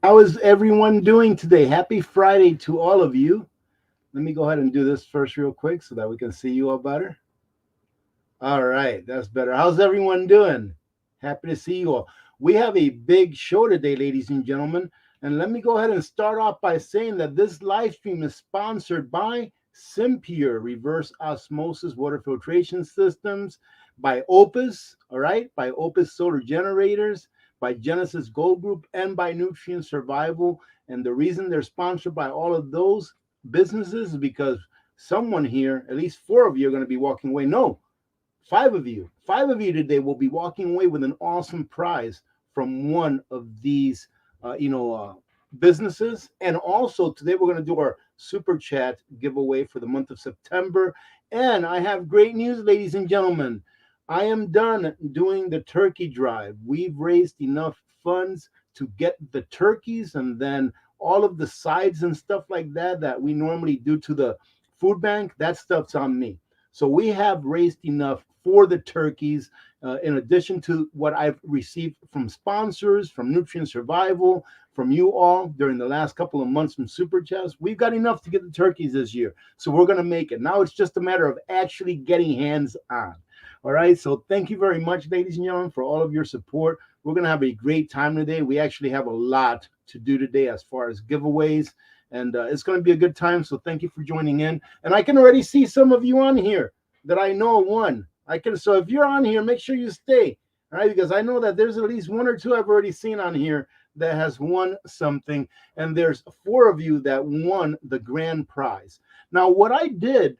How is everyone doing today? Happy Friday to all of you. Let me go ahead and do this first, real quick, so that we can see you all better. All right, that's better. How's everyone doing? Happy to see you all. We have a big show today, ladies and gentlemen. And let me go ahead and start off by saying that this live stream is sponsored by Simpure Reverse Osmosis Water Filtration Systems, by Opus, all right, by Opus Solar Generators, by Genesis Gold Group, and by Nutrient Survival. And the reason they're sponsored by all of those businesses is because someone here, at least four of you, are going to be walking away. No, five of you today will be walking away with an awesome prize from one of these businesses. And also today we're going to do our super chat giveaway for the month of September. And I have great news, ladies and gentlemen. I am done doing the turkey drive. We've raised enough funds to get the turkeys, and then all of the sides and stuff like that we normally do to the food bank, that stuff's on me. So we have raised enough for the turkeys, in addition to what I've received from sponsors, from Nutrient Survival, from you all during the last couple of months from Super Chats. We've got enough to get the turkeys this year. So we're going to make it. Now it's just a matter of actually getting hands on. All right. So thank you very much, ladies and gentlemen, for all of your support. We're going to have a great time today. We actually have a lot to do today as far as giveaways, and it's going to be a good time. So thank you for joining in. And I can already see some of you on here that I know won. So if you're on here, make sure you stay, all right? Because I know that there's at least one or two I've already seen on here that has won something, and there's four of you that won the grand prize. Now, what I did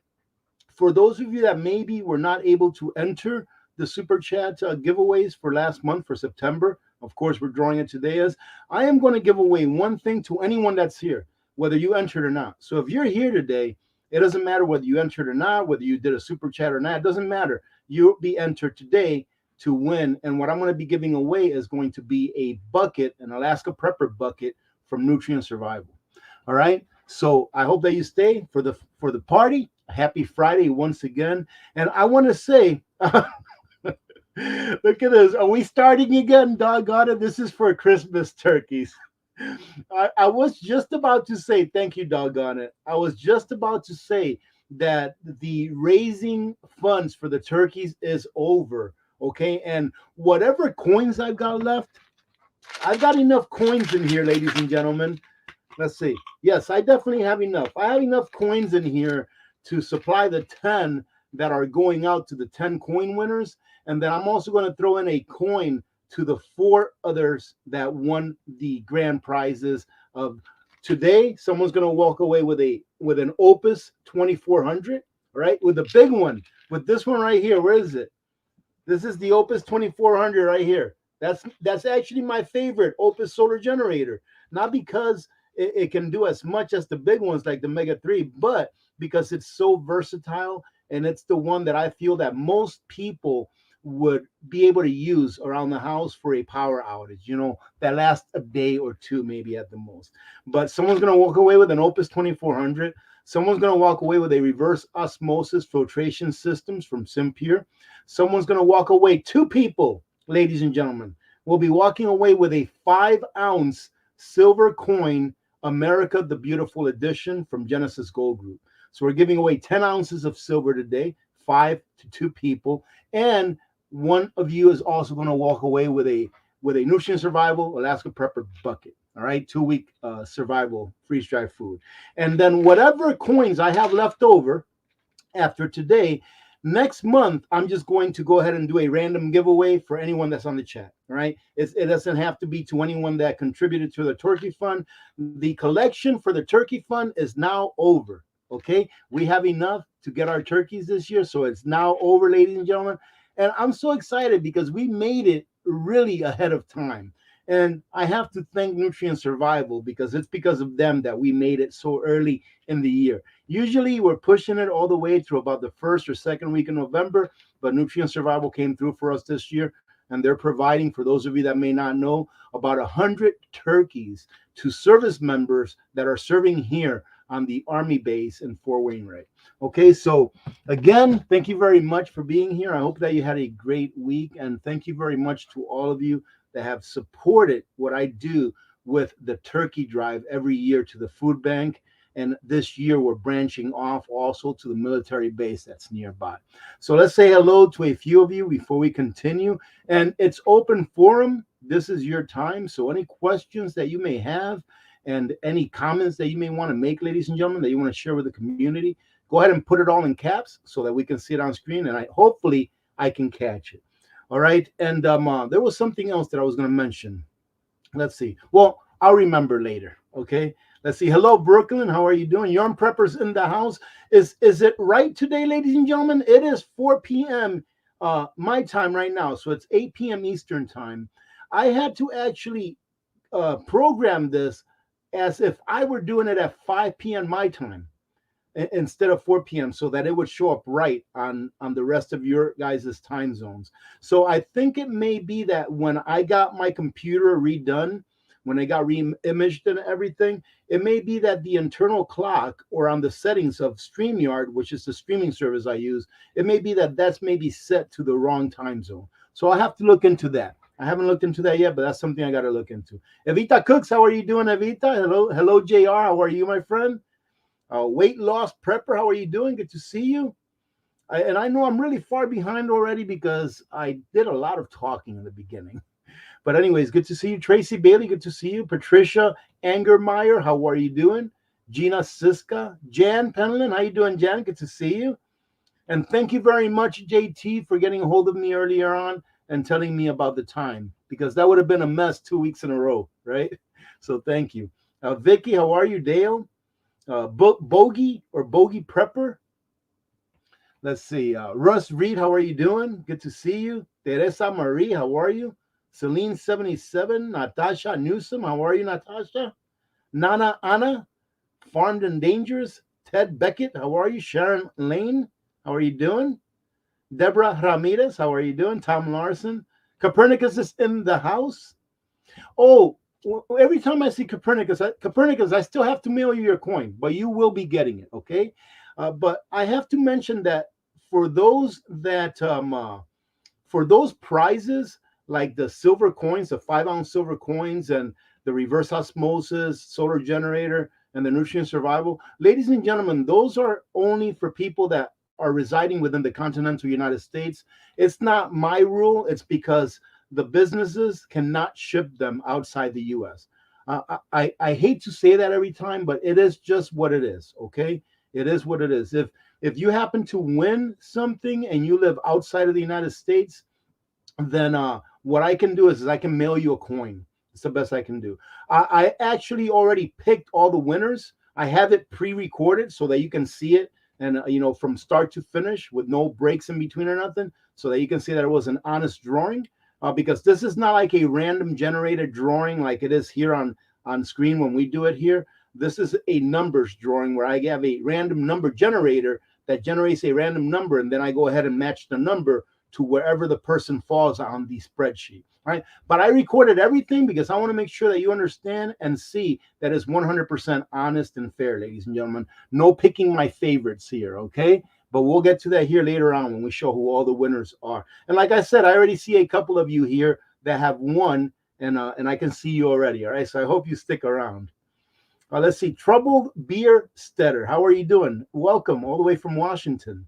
for those of you that maybe were not able to enter the super chat giveaways for last month for September, of course, we're drawing it today, as I am going to give away one thing to anyone that's here, whether you entered or not. So if you're here today, it doesn't matter whether you entered or not, whether you did a super chat or not. It doesn't matter. You'll be entered today to win. And what I'm going to be giving away is going to be a bucket, an Alaska Prepper bucket from Nutrient Survival. All right. So I hope that you stay for the party. Happy Friday once again. And I want to say, look at this. Are we starting again? Doggone it. This is for Christmas turkeys. I was just about to say, thank you, doggone it. I was just about to say that the raising funds for the turkeys is over. Okay. And whatever coins I've got left, I've got enough coins in here, ladies and gentlemen. Let's see. Yes, I definitely have enough. I have enough coins in here to supply the 10 that are going out to the 10 coin winners. And then I'm also going to throw in a coin to the four others that won the grand prizes of today. Someone's going to walk away with an Opus 2400, right? With the big one, with this one right here. Where is it? This is the Opus 2400 right here. That's actually my favorite Opus solar generator. Not because it can do as much as the big ones like the Mega 3, but because it's so versatile, and it's the one that I feel that most people would be able to use around the house for a power outage, that lasts a day or two, maybe at the most. But someone's going to walk away with an Opus 2400. Someone's going to walk away with a reverse osmosis filtration systems from Simpure. Someone's going to walk away. Two people, ladies and gentlemen, will be walking away with a 5-ounce silver coin, America the Beautiful edition from Genesis Gold Group. So we're giving away 10 ounces of silver today, 5 to 2 people. And one of you is also going to walk away with a Nutrient Survival Alaska Prepper bucket. All right, 2-week survival freeze dry food. And then whatever coins I have left over after today, next month, I'm just going to go ahead and do a random giveaway for anyone that's on the chat. All right. It doesn't have to be to anyone that contributed to the turkey fund. The collection for the turkey fund is now over. Okay. We have enough to get our turkeys this year. So it's now over, ladies and gentlemen. And I'm so excited because we made it really ahead of time. And I have to thank Nutrient Survival, because it's because of them that we made it so early in the year. Usually we're pushing it all the way through about the first or second week in November, but Nutrient Survival came through for us this year, and they're providing, for those of you that may not know, about 100 turkeys to service members that are serving here on the Army base in Fort Wainwright. Okay, so again, thank you very much for being here. I hope that you had a great week, and thank you very much to all of you that have supported what I do with the turkey drive every year to the food bank. And this year we're branching off also to the military base that's nearby. So let's say hello to a few of you before we continue. And it's open forum. This is your time. So any questions that you may have and any comments that you may want to make, ladies and gentlemen, that you want to share with the community, go ahead and put it all in caps so that we can see it on screen. And hopefully I can catch it. All right. And there was something else that I was going to mention. Let's see. Well, I'll remember later. Okay. Let's see. Hello, Brooklyn. How are you doing? Yarn Preppers in the house. Is it right today, ladies and gentlemen? It is 4 p.m. My time right now. So it's 8 p.m. Eastern time. I had to actually program this as if I were doing it at 5 p.m. my time instead of 4 p.m. so that it would show up right on the rest of your guys' time zones. So I think it may be that when I got my computer redone, when I got re-imaged and everything, it may be that the internal clock or on the settings of StreamYard, which is the streaming service I use, it may be that that's maybe set to the wrong time zone. So I'll have to look into that. I haven't looked into that yet, but that's something I got to look into. Evita Cooks, how are you doing, Evita? Hello, JR. How are you, my friend? Weight loss prepper, how are you doing? Good to see you. And I know I'm really far behind already because I did a lot of talking in the beginning. But anyways, good to see you. Tracy Bailey, good to see you. Patricia Angermeyer, how are you doing? Gina Siska. Jan Penland, how you doing, Jan? Good to see you. And thank you very much, JT, for getting a hold of me earlier on and telling me about the time, because that would have been a mess 2 weeks in a row, right? So thank you. Vicky, how are you? Dale? Bogey or Bogey Prepper. Let's see. Russ Reed, how are you doing? Good to see you. Teresa Marie, how are you? Celine 77, Natasha Newsom, how are you, Natasha? Nana Anna, Farmed and Dangerous. Ted Beckett, how are you? Sharon Lane, how are you doing? Deborah Ramirez, how are you doing? Tom Larson. Copernicus is in the house. Oh, every time I see Copernicus, I still have to mail you your coin, but you will be getting it, okay? But I have to mention that for those for those prizes, like the silver coins, the 5-ounce silver coins, and the reverse osmosis, solar generator, and the nutrient survival, ladies and gentlemen, those are only for people that are residing within the continental United States. It's not my rule. It's because the businesses cannot ship them outside the U.S. I hate to say that every time, but it is just what it is. Okay, it is what it is. If you happen to win something and you live outside of the United States, then what I can do is I can mail you a coin. It's the best I can do. I actually already picked all the winners. I have it pre-recorded so that you can see it and from start to finish with no breaks in between or nothing, so that you can see that it was an honest drawing. Because this is not like a random generated drawing like it is here on screen when we do it here. This is a numbers drawing where I have a random number generator that generates a random number, and then I go ahead and match the number to wherever the person falls on the spreadsheet. Right? But I recorded everything because I want to make sure that you understand and see that it's 100% honest and fair, ladies and gentlemen. No picking my favorites here, okay? But we'll get to that here later on when we show who all the winners are. And like I said, I already see a couple of you here that have won, and I can see you already. All right, so I hope you stick around. Let's see. Troubled Beer Stetter, how are you doing? Welcome all the way from Washington.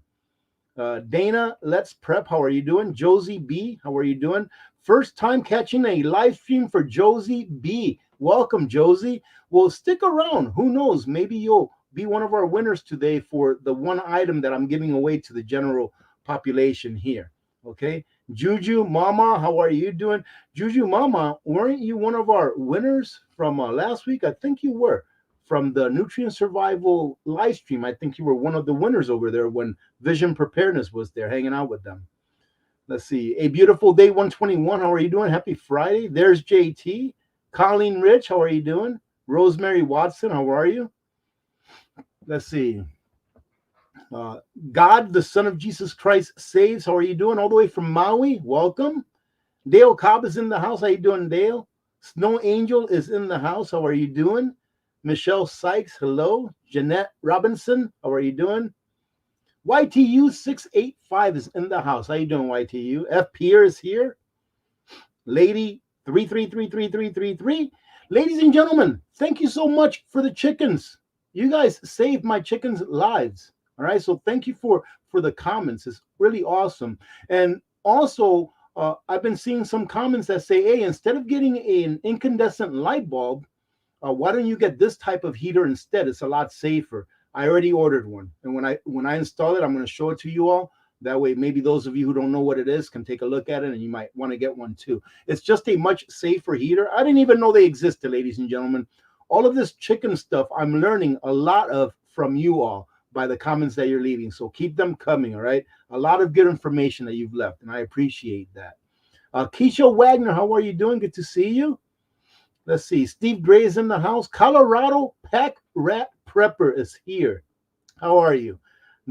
Dana, Let's Prep, how are you doing? Josie B, how are you doing? First time catching a live stream for Josie B. Welcome, Josie. Well, stick around. Who knows? Maybe you'll be one of our winners today for the one item that I'm giving away to the general population here. Okay. Juju Mama, how are you doing? Juju Mama, weren't you one of our winners from last week? I think you were. From the nutrient survival live stream, I think you were one of the winners over there when Vision Preparedness was there hanging out with them. Let's see. A beautiful day 121. How are you doing? Happy Friday. There's JT. Colleen Rich, how are you doing? Rosemary Watson, how are you? Let's see. God, the Son of Jesus Christ saves. How are you doing? All the way from Maui. Welcome. Dale Cobb is in the house. How you doing, Dale? Snow Angel is in the house. How are you doing? Michelle Sykes, hello. Jeanette Robinson, how are you doing? YTU 685 is in the house. How you doing, YTU? F. Pierre is here. Lady 33333333. Ladies and gentlemen, thank you so much for the chickens. You guys saved my chickens' lives. All right, so thank you for the comments. It's really awesome. And also, I've been seeing some comments that say, "Hey, instead of getting an incandescent light bulb, why don't you get this type of heater instead? It's a lot safer." I already ordered one, and when I install it, I'm going to show it to you all. That way, maybe those of you who don't know what it is can take a look at it, and you might want to get one too. It's just a much safer heater. I didn't even know they existed, ladies and gentlemen. All of this chicken stuff, I'm learning a lot of from you all by the comments that you're leaving. So keep them coming, all right? A lot of good information that you've left, and I appreciate that. Keisha Wagner, how are you doing? Good to see you. Let's see. Steve Gray's in the house. Colorado Pack Rat Prepper is here. How are you?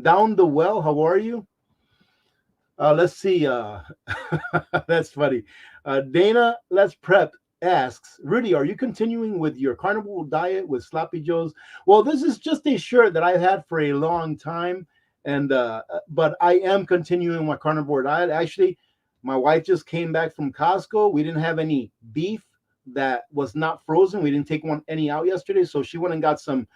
Down the Well, how are you? Let's see. That's funny. Dana Let's Prep asks, Rudy, are you continuing with your carnivore diet with Sloppy Joe's? Well, this is just a shirt that I've had for a long time, and but I am continuing my carnivore diet. Actually, my wife just came back from Costco. We didn't have any beef that was not frozen. We didn't take any out yesterday, so she went and got some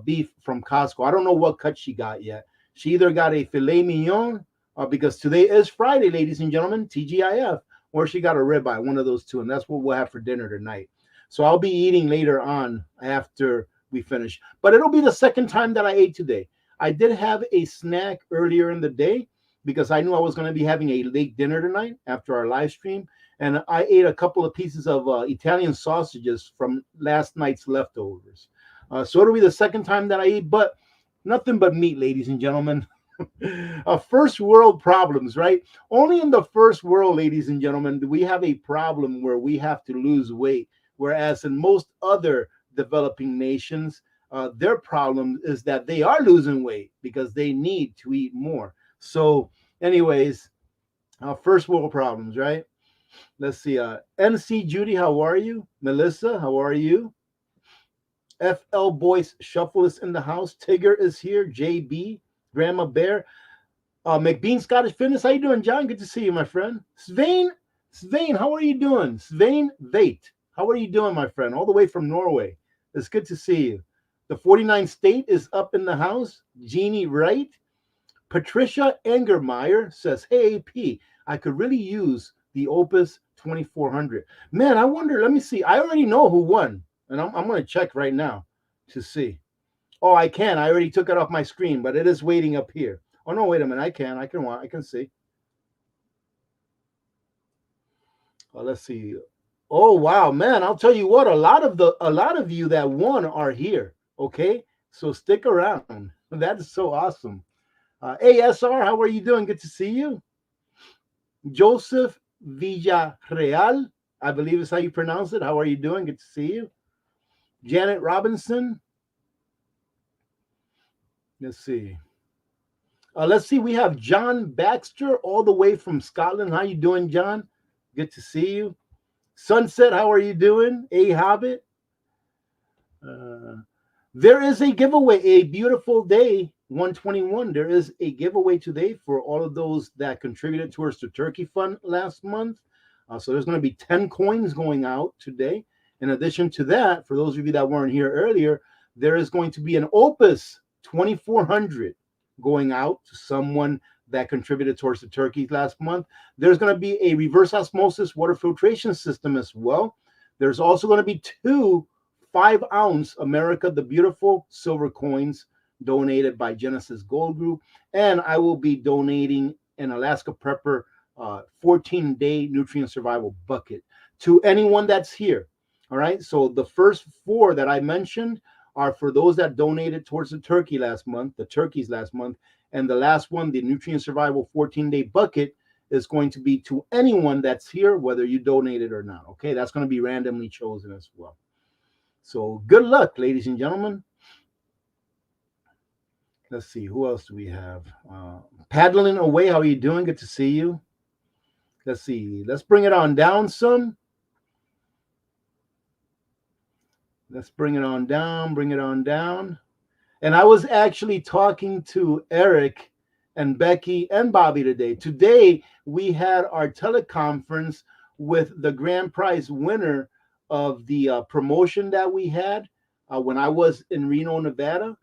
beef from Costco. I don't know what cut she got yet. She either got a filet mignon because today is Friday, ladies and gentlemen, TGIF, or she got a ribeye, one of those two, and that's what we'll have for dinner tonight. So I'll be eating later on after we finish, but it'll be the second time that I ate today. I did have a snack earlier in the day because I knew I was going to be having a late dinner tonight after our live stream, and I ate a couple of pieces of Italian sausages from last night's leftovers. So it'll be the second time that I eat, but nothing but meat, ladies and gentlemen. First world problems, right? Only in the first world, ladies and gentlemen, do we have a problem where we have to lose weight, whereas in most other developing nations, their problem is that they are losing weight because they need to eat more. So, anyways, first world problems, right? Let's see. NC Judy, how are you? Melissa, how are you? FL Boyce Shuffle is in the house. Tigger is here. JB, Grandma Bear. McBean Scottish Fitness. How you doing, John? Good to see you, my friend. Svein, how are you doing? Svein Veit, how are you doing, my friend? All the way from Norway. It's good to see you. The 49 State is up in the house. Jeannie Wright. Patricia Engermeyer says, hey, AP, I could really use the Opus 2400. Man, I wonder, let me see. I already know who won, and I'm going to check right now to see. Oh, I can. I already took it off my screen, but it is waiting up here. Oh no, wait a minute. I can see. Let's see. Oh wow, man! I'll tell you what. A lot of you that won are here. Okay, so stick around. That is so awesome. ASR, how are you doing? Good to see you. Joseph Villarreal, I believe is how you pronounce it. How are you doing? Good to see you. Janet Robinson. Let's see. Let's see. We have John Baxter all the way from Scotland. How you doing, John? Good to see you. Sunset, how are you doing? A Hobbit. Uh, there is a giveaway. A beautiful day, 121. There is a giveaway today for all of those that contributed towards the Turkey Fund last month. So there's going to be 10 coins going out today. In addition to that, for those of you that weren't here earlier, there is going to be an Opus 2400 going out to someone that contributed towards the turkeys last month. There's going to be a reverse osmosis water filtration system as well. There's also going to be two 5-ounce America the Beautiful silver coins donated by Genesis Gold Group. And I will be donating an Alaska Prepper 14-day nutrient survival bucket to anyone that's here. All right. So the first 4 that I mentioned are for those that donated towards the turkeys last month. And the last one, the nutrient survival 14-day bucket, is going to be to anyone that's here, whether you donated or not. Okay, that's going to be randomly chosen as well. So good luck, ladies and gentlemen. Let's see, who else do we have? Paddling away, how are you doing? Good to see you. Let's see, let's bring it on down some. Let's bring it on down. And I was actually talking to Eric and Becky and Bobby today. Today, we had our teleconference with the grand prize winner of the promotion that we had when I was in Reno, Nevada.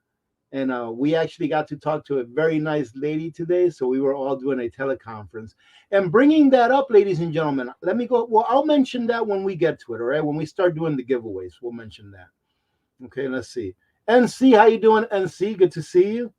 And we actually got to talk to a very nice lady today. So we were all doing a teleconference. And bringing that up, ladies and gentlemen, let me go. Well, I'll mention that when we get to it. All right, when we start doing the giveaways, we'll mention that. Okay, let's see. NC, how you doing? NC, good to see you.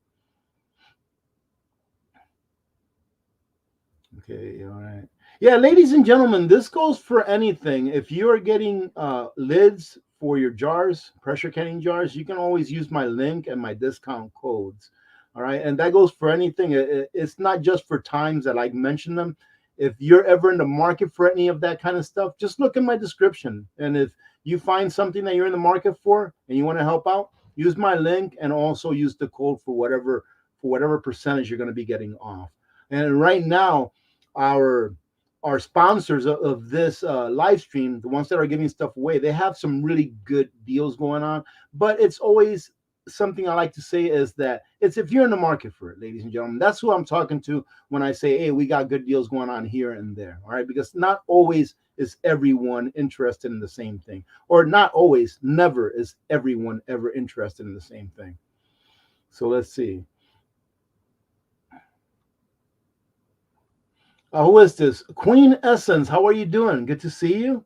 Okay, all right. Yeah, ladies and gentlemen, this goes for anything. If you are getting lids for your jars, pressure canning jars, you can always use my link and my discount codes. All right, and that goes for anything. It's not just for times that I mention them. If you're ever in the market for any of that kind of stuff, just look in my description. And if you find something that you're in the market for and you want to help out, use my link and also use the code for whatever percentage you're going to be getting off. And right now, our our sponsors of this live stream, the ones that are giving stuff away, they have some really good deals going on. But it's always something I like to say is that it's if you're in the market for it, ladies and gentlemen. That's who I'm talking to when I say, hey, we got good deals going on here and there. All right, because not always is everyone interested in the same thing, or not always, never is everyone ever interested in the same thing. So let's see. Who is this? Queen Essence. How are you doing? Good to see you.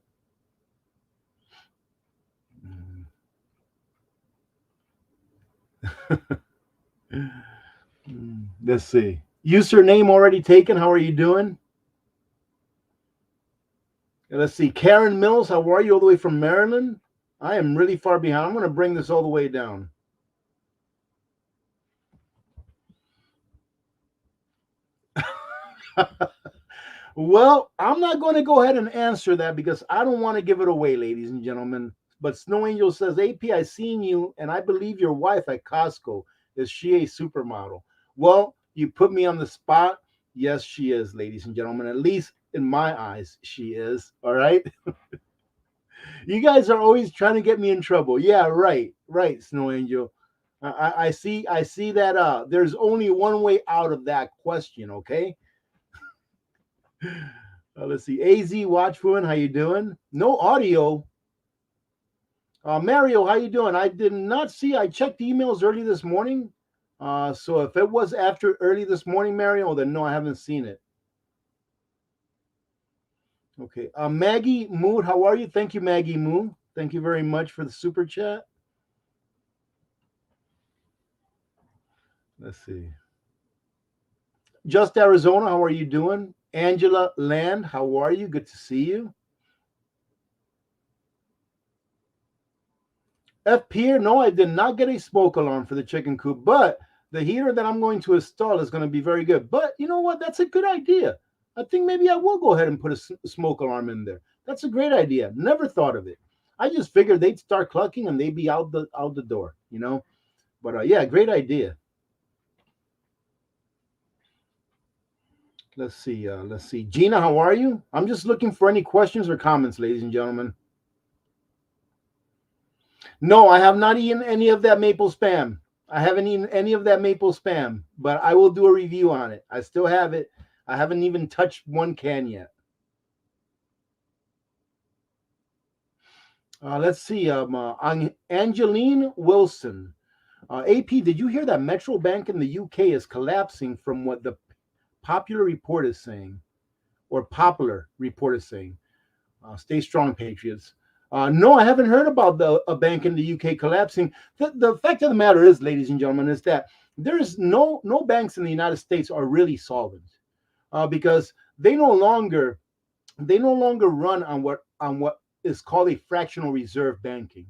Let's see. Username already taken. How are you doing? Let's see. Karen Mills. How are you? All the way from Maryland. I am really far behind. I'm going to bring this all the way down. Well, I'm not going to go ahead and answer that because I don't want to give it away, ladies and gentlemen. But Snow Angel says, AP, I seen you, and I believe your wife at Costco. Is she a supermodel? Well, you put me on the spot. Yes, she is, ladies and gentlemen. At least in my eyes, she is. All right. You guys are always trying to get me in trouble. Yeah, right, right, Snow Angel. I see that there's only one way out of that question, okay? Let's see. AZ Watchwoman, how you doing? No audio. Mario, how you doing? I did not see. I checked emails early this morning. So if it was after early this morning, Mario, then no, I haven't seen it. Okay. Maggie Mood, how are you? Thank you, Maggie Mood. Thank you very much for the super chat. Let's see. Just Arizona, how are you doing? Angela Land, how are you? Good to see you. F. Pierre, no, I did not get a smoke alarm for the chicken coop, but the heater that I'm going to install is going to be very good. But you know what? That's a good idea. I think maybe I will go ahead and put a smoke alarm in there. That's a great idea. Never thought of it. I just figured they'd start clucking and they'd be out the door, you know. But yeah, great idea. Let's see. Let's see. Gina, how are you? I'm just looking for any questions or comments, ladies and gentlemen. No, I have not eaten any of that maple spam. I haven't eaten any of that maple spam, but I will do a review on it. I still have it. I haven't even touched one can yet. Let's see. Angeline Wilson. AP, did you hear that Metro Bank in the UK is collapsing from what the popular report is saying, or popular report is saying? Stay strong, Patriots. No, I haven't heard about a bank in the UK collapsing. The fact of the matter is, ladies and gentlemen, is that there's no banks in the United States are really solvent because they no longer run on what is called a fractional reserve banking.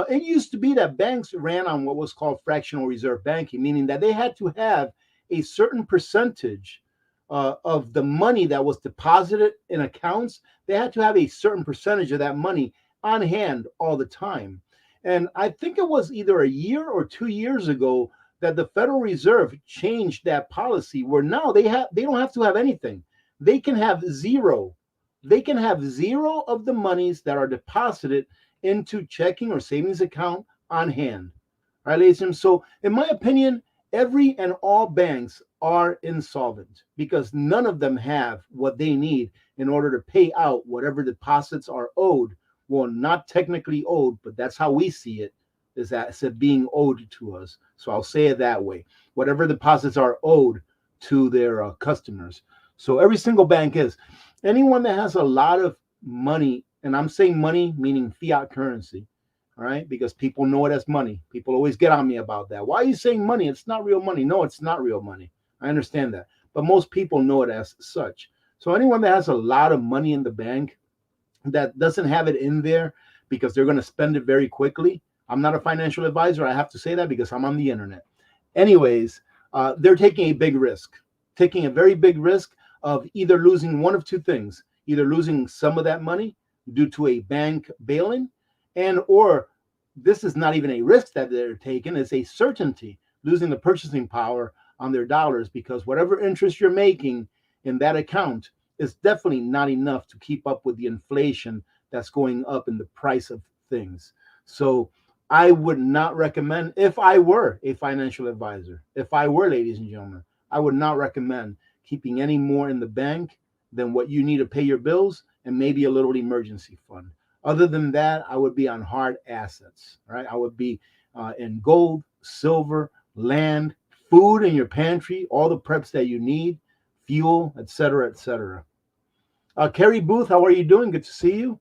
It used to be that banks ran on what was called fractional reserve banking, meaning that they had to have a certain percentage of the money that was deposited in accounts. They had to have a certain percentage of that money on hand all the time. And I think it was either a year or 2 years ago that the Federal Reserve changed that policy where now they don't have to have anything. They can have zero. They can have zero of the monies that are deposited into checking or savings account on hand. All right, ladies and gentlemen. So, in my opinion, every and all banks are insolvent because none of them have what they need in order to pay out whatever deposits are owed well, not technically owed, but that's how we see it, is that it's being owed to us. So I'll say it that way. Whatever deposits are owed to their customers. So every single bank is. Anyone that has a lot of money, and I'm saying money meaning fiat currency, all right, because people know it as money. People always get on me about that. Why are you saying money? It's not real money. No, it's not real money. I understand that. But most people know it as such. So anyone that has a lot of money in the bank that doesn't have it in there because they're going to spend it very quickly. I'm not a financial advisor. I have to say that because I'm on the internet. Anyways, they're taking a big risk, taking a very big risk of either losing one of two things, either losing some of that money due to a bank bailing, and or this is not even a risk that they're taking, it's a certainty, losing the purchasing power on their dollars because whatever interest you're making in that account is definitely not enough to keep up with the inflation that's going up in the price of things. So I would not recommend, if I were a financial advisor, if I were, ladies and gentlemen, I would not recommend keeping any more in the bank than what you need to pay your bills and maybe a little emergency fund. Other than that, I would be on hard assets, right? I would be in gold, silver, land, food in your pantry, all the preps that you need, fuel, etc., etc. Carrie Booth, how are you doing? Good to see you.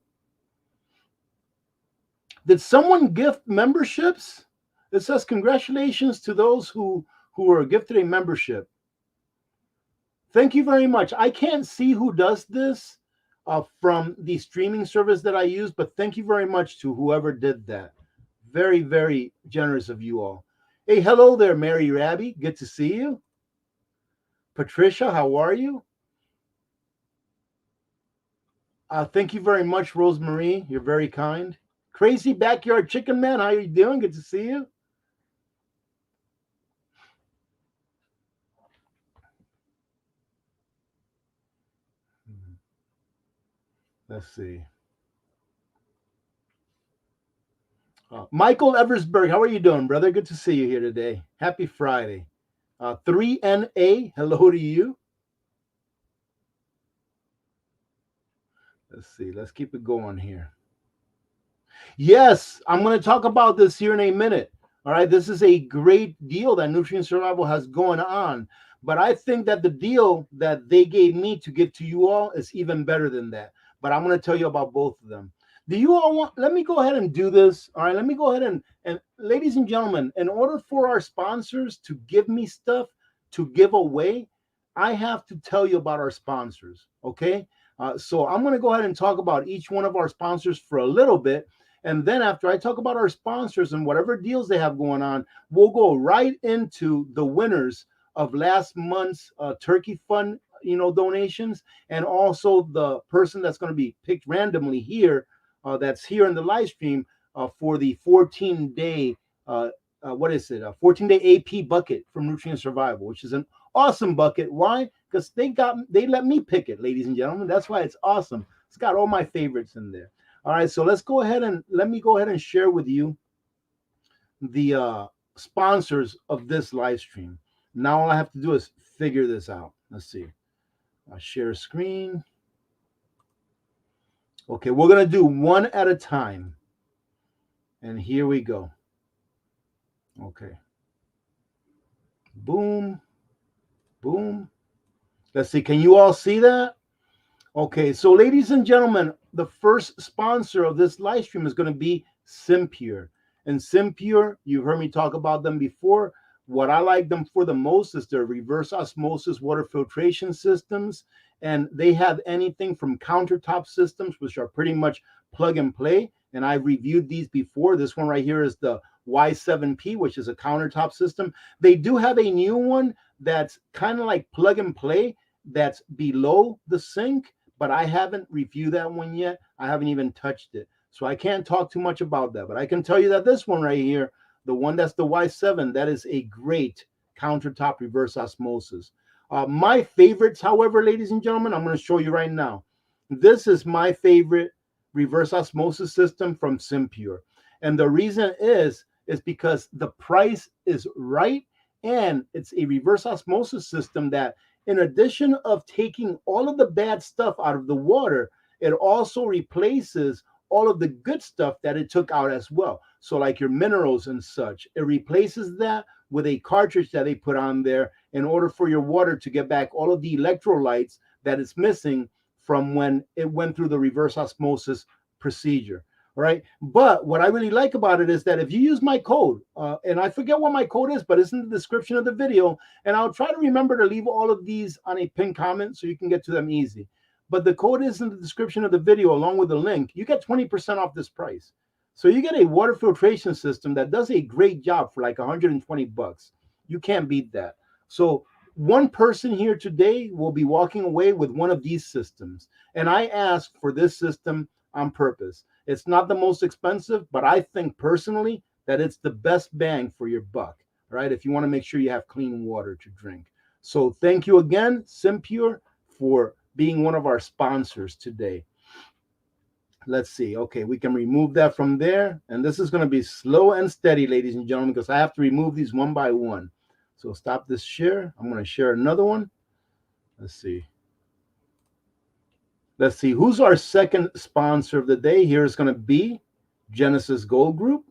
Did someone gift memberships? It says congratulations to those who were gifted a membership. Thank you very much. I can't see who does this from the streaming service that I use, but thank you very much to whoever did that. Very, very generous of you all. Hey, hello there, Mary Rabby. Good to see you. Patricia, how are you? Thank you very much, Rosemarie. You're very kind. Crazy Backyard Chicken Man, how you doing? Good to see you. Let's see. Michael Eversberg, how are you doing, brother? Good to see you here today. Happy Friday. 3NA, hello to you. Let's see. Let's keep it going here. Yes, I'm going to talk about this here in a minute. All right, this is a great deal that Nutrient Survival has going on. But I think that the deal that they gave me to give to you all is even better than that. But I'm going to tell you about both of them. Do you all want, let me go ahead and do this. All right, let me go ahead and ladies and gentlemen, in order for our sponsors to give me stuff to give away, I have to tell you about our sponsors. Okay. So I'm going to go ahead and talk about each one of our sponsors for a little bit. And then after I talk about our sponsors and whatever deals they have going on, we'll go right into the winners of last month's turkey fund, donations, and also the person that's going to be picked randomly here, that's here in the live stream for the 14-day, what is it? A 14-day AP bucket from Nutrient Survival, which is an awesome bucket. Why? Because they let me pick it, ladies and gentlemen. That's why it's awesome. It's got all my favorites in there. All right, so let me go ahead and share with you the sponsors of this live stream. Now all I have to do is figure this out. Let's see. I'll share screen. Okay, we're gonna do one at a time. And here we go. Okay. Boom. Boom. Let's see. Can you all see that? Okay, so ladies and gentlemen, the first sponsor of this live stream is going to be Simpure. And Simpure, you've heard me talk about them before. What I like them for the most is their reverse osmosis water filtration systems. And they have anything from countertop systems, which are pretty much plug and play. And I've reviewed these before. This one right here is the Y7P, which is a countertop system. They do have a new one that's kind of like plug and play that's below the sink, but I haven't reviewed that one yet. I haven't even touched it. So I can't talk too much about that. But I can tell you that this one right here, the one that's the Y7, that is a great countertop reverse osmosis. My favorites, however, ladies and gentlemen, I'm going to show you right now. This is my favorite reverse osmosis system from Simpure. And the reason is because the price is right, and it's a reverse osmosis system that, in addition of taking all of the bad stuff out of the water, it also replaces all of the good stuff that it took out as well. So like your minerals and such, it replaces that with a cartridge that they put on there in order for your water to get back all of the electrolytes that it's missing from when it went through the reverse osmosis procedure. All right. But what I really like about it is that if you use my code, and I forget what my code is, but it's in the description of the video, and I'll try to remember to leave all of these on a pinned comment so you can get to them easy. But the code is in the description of the video along with the link. You get 20% off this price. So you get a water filtration system that does a great job for like 120 bucks. You can't beat that. So one person here today will be walking away with one of these systems. And I asked for this system on purpose. It's not the most expensive, but I think personally that it's the best bang for your buck, right? If you want to make sure you have clean water to drink. So thank you again, Simpure, for being one of our sponsors today. Let's see. Okay, we can remove that from there. And this is going to be slow and steady, ladies and gentlemen, because I have to remove these one by one. So stop this share. I'm going to share another one. Let's see. Let's see. Who's our second sponsor of the day? Here is going to be Genesis Gold Group.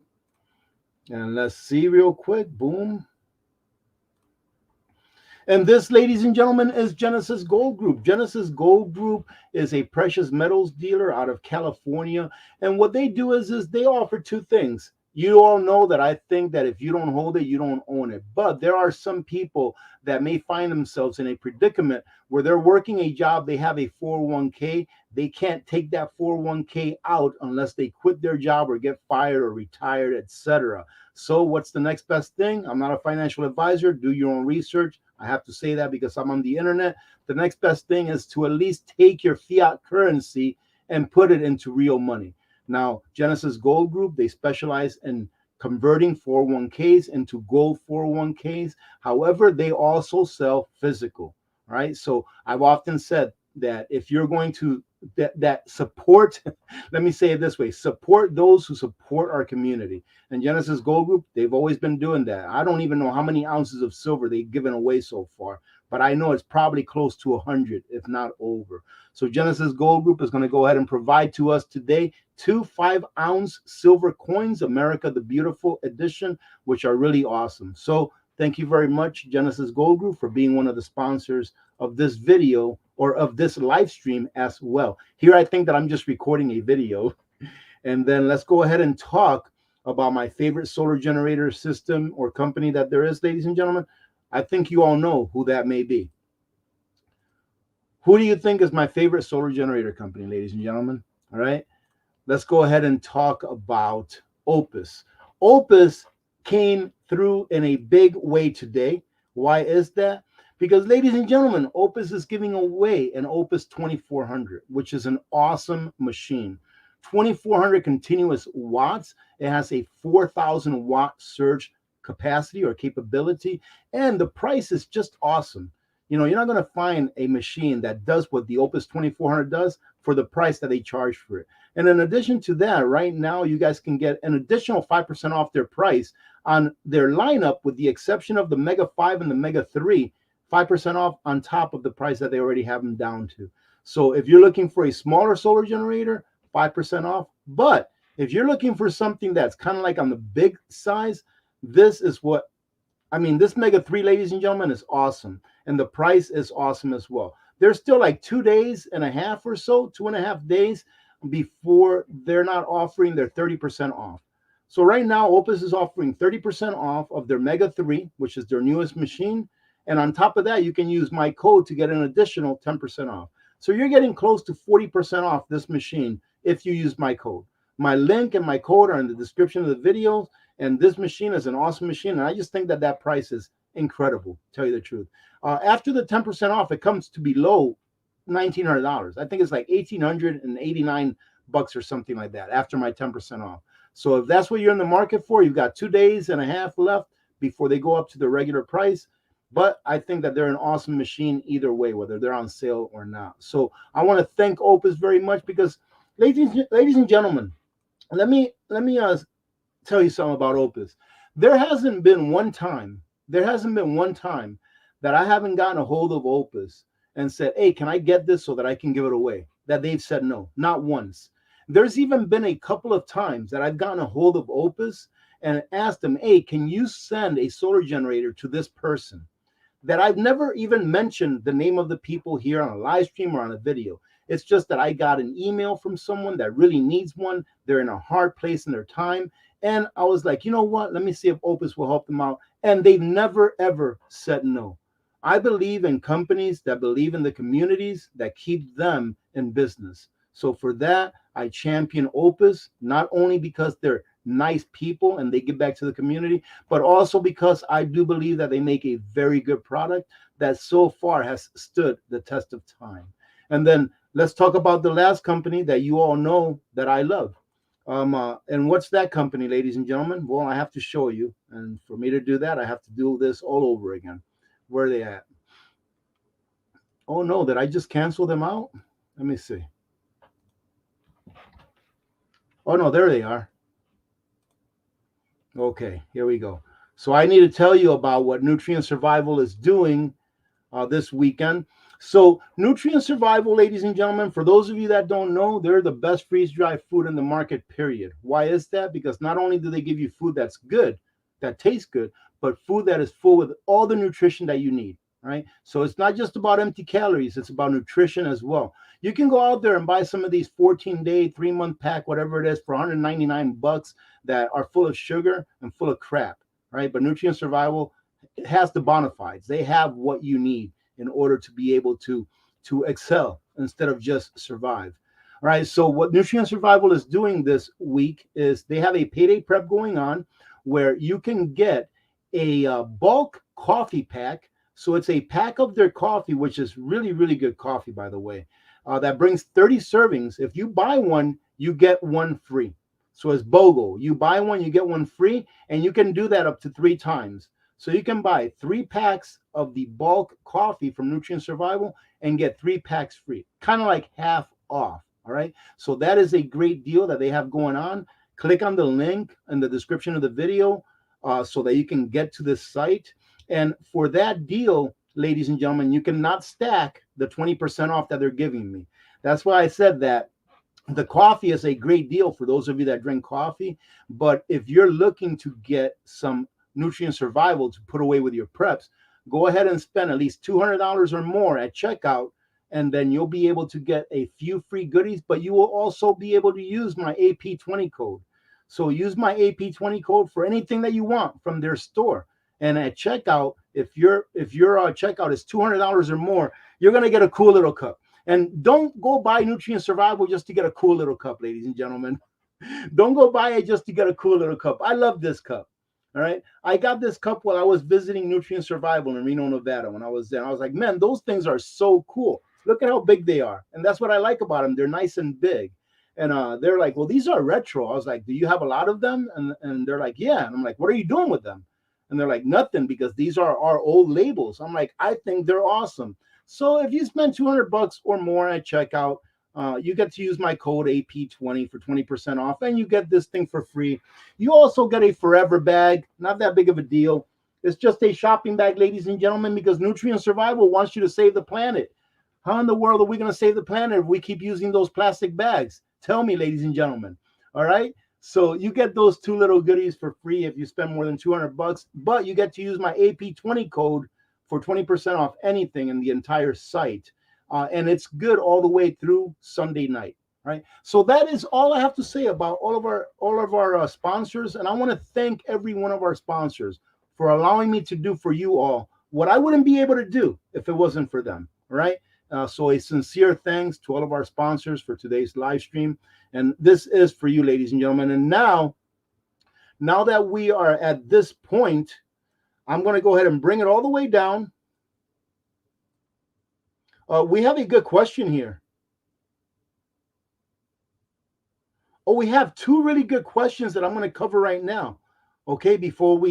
And let's see real quick. Boom. And this, ladies and gentlemen, is Genesis Gold Group. Genesis Gold Group is a precious metals dealer out of California. And what they do is they offer two things. You all know that I think that if you don't hold it, you don't own it. But there are some people that may find themselves in a predicament where they're working a job, they have a 401k, they can't take that 401k out unless they quit their job or get fired or retired, etc. So what's the next best thing? I'm not a financial advisor. Do your own research. I have to say that because I'm on the internet. The next best thing is to at least take your fiat currency and put it into real money. Now, Genesis Gold Group, they specialize in converting 401ks into gold 401ks. However, they also sell physical, right? So I've often said that if you're going to that support, let me say it this way, support those who support our community. And Genesis Gold Group, they've always been doing that. I don't even know how many ounces of silver they've given away so far, but I know it's probably close to 100, if not over. So Genesis Gold Group is going to go ahead and provide to us today 2 5-ounce silver coins, America the Beautiful edition, which are really awesome. So thank you very much, Genesis Gold Group, for being one of the sponsors of this video or of this live stream as well. Here, I think that I'm just recording a video. And then let's go ahead and talk about my favorite solar generator system or company that there is, ladies and gentlemen. I think you all know who that may be. Who do you think is my favorite solar generator company, ladies and gentlemen? All right. Let's go ahead and talk about Opus. Opus came through in a big way today. Why is that? Because, ladies and gentlemen, Opus is giving away an Opus 2400, which is an awesome machine. 2400 continuous watts. It has a 4,000 watt surge capacity or capability, and the price is just awesome. You know, you're not going to find a machine that does what the Opus 2400 does for the price that they charge for it. And in addition to that, right now, you guys can get an additional 5% off their price on their lineup, with the exception of the Mega 5 and the Mega 3, 5% off on top of the price that they already have them down to. So if you're looking for a smaller solar generator, 5% off. But if you're looking for something that's kind of like on the big size, this is what, I mean, this Mega 3, ladies and gentlemen, is awesome. And the price is awesome as well. There's still like 2.5 days or so, 2.5 days before they're not offering their 30% off. So right now, Opus is offering 30% off of their Mega 3, which is their newest machine. And on top of that, you can use my code to get an additional 10% off. So you're getting close to 40% off this machine if you use my code. My link and my code are in the description of the video. And this machine is an awesome machine. And I just think that that price is incredible, to tell you the truth. After the 10% off, it comes to below $1,900. I think it's like $1,889 or something like that after my 10% off. So if that's what you're in the market for, you've got 2.5 days left before they go up to the regular price. But I think that they're an awesome machine either way, whether they're on sale or not. So I want to thank Opus very much because, ladies and gentlemen, let me tell you something about Opus. There hasn't been one time that I haven't gotten a hold of Opus and said, hey, can I get this so that I can give it away? That they've said no, not once. There's even been a couple of times that I've gotten a hold of Opus and asked them, hey, can you send a solar generator to this person? That I've never even mentioned the name of the people here on a live stream or on a video. It's just that I got an email from someone that really needs one. They're in a hard place in their time. And I was like, you know what? Let me see if Opus will help them out. And they've never, ever said no. I believe in companies that believe in the communities that keep them in business. So for that, I champion Opus, not only because they're nice people and they give back to the community, but also because I do believe that they make a very good product that so far has stood the test of time. And then let's talk about the last company that you all know that I love. And what's that company, ladies and gentlemen? Well, I have to show you. And for me to do that, I have to do this all over again. Where are they at? Oh no, did I just cancel them out? Let me see. Oh no, there they are. Okay, here we go. So I need to tell you about what Nutrient Survival is doing this weekend. So Nutrient Survival, ladies and gentlemen, for those of you that don't know, they're the best freeze-dried food in the market, period. Why is that? Because not only do they give you food that's good, that tastes good, but food that is full with all the nutrition that you need, right? So it's not just about empty calories, it's about nutrition as well. You can go out there and buy some of these 14-day, 3-month pack, whatever it is, for 199 bucks that are full of sugar and full of crap, right? But Nutrient Survival has the bona fides. They have what you need in order to be able to excel instead of just survive. All right. So what Nutrient Survival is doing this week is they have a payday prep going on where you can get a bulk coffee pack. So it's a pack of their coffee, which is really, really good coffee, by the way. That brings 30 servings. If you buy one, you get one free. So it's BOGO. You buy one, you get one free, and you can do that up to 3 times. So you can buy 3 packs of the bulk coffee from Nutrient Survival and get 3 packs free, kind of like half off. All right. So that is a great deal that they have going on. Click on the link in the description of the video so that you can get to this site. And for that deal, ladies and gentlemen, you cannot stack the 20% off that they're giving me. That's why I said that the coffee is a great deal for those of you that drink coffee. But if you're looking to get some Nutrient Survival to put away with your preps, go ahead and spend at least $200 or more at checkout, and then you'll be able to get a few free goodies, but you will also be able to use my AP20 code. So use my AP20 code for anything that you want from their store. And at checkout, if your checkout is $200 or more, you're going to get a cool little cup. And don't go buy Nutrient Survival just to get a cool little cup, ladies and gentlemen. Don't go buy it just to get a cool little cup. I love this cup. All right. I got this cup while I was visiting Nutrient Survival in Reno, Nevada when I was there. I was like, man, those things are so cool. Look at how big they are. And that's what I like about them. They're nice and big. And they're like, well, these are retro. I was like, do you have a lot of them? And they're like, yeah. And I'm like, what are you doing with them? And they're like, nothing, because these are our old labels. I'm like, I think they're awesome. So if you spend $200 or more at checkout, you get to use my code AP20 for 20% off, and you get this thing for free. You also get a forever bag, not that big of a deal. It's just a shopping bag, ladies and gentlemen, because Nutrient Survival wants you to save the planet. How in the world are we going to save the planet if we keep using those plastic bags? Tell me, ladies and gentlemen. All right. So you get those 2 little goodies for free if you spend more than $200, but you get to use my AP20 code for 20% off anything in the entire site. And it's good all the way through Sunday night. Right. So that is all I have to say about all of our sponsors. And I want to thank every one of our sponsors for allowing me to do for you all what I wouldn't be able to do if it wasn't for them. Right. So a sincere thanks to all of our sponsors for today's live stream. And this is for you, ladies and gentlemen. And now that we are at this point, I'm going to go ahead and bring it all the way down. We have a good question here. Oh, we have 2 really good questions that I'm going to cover right now. Okay, before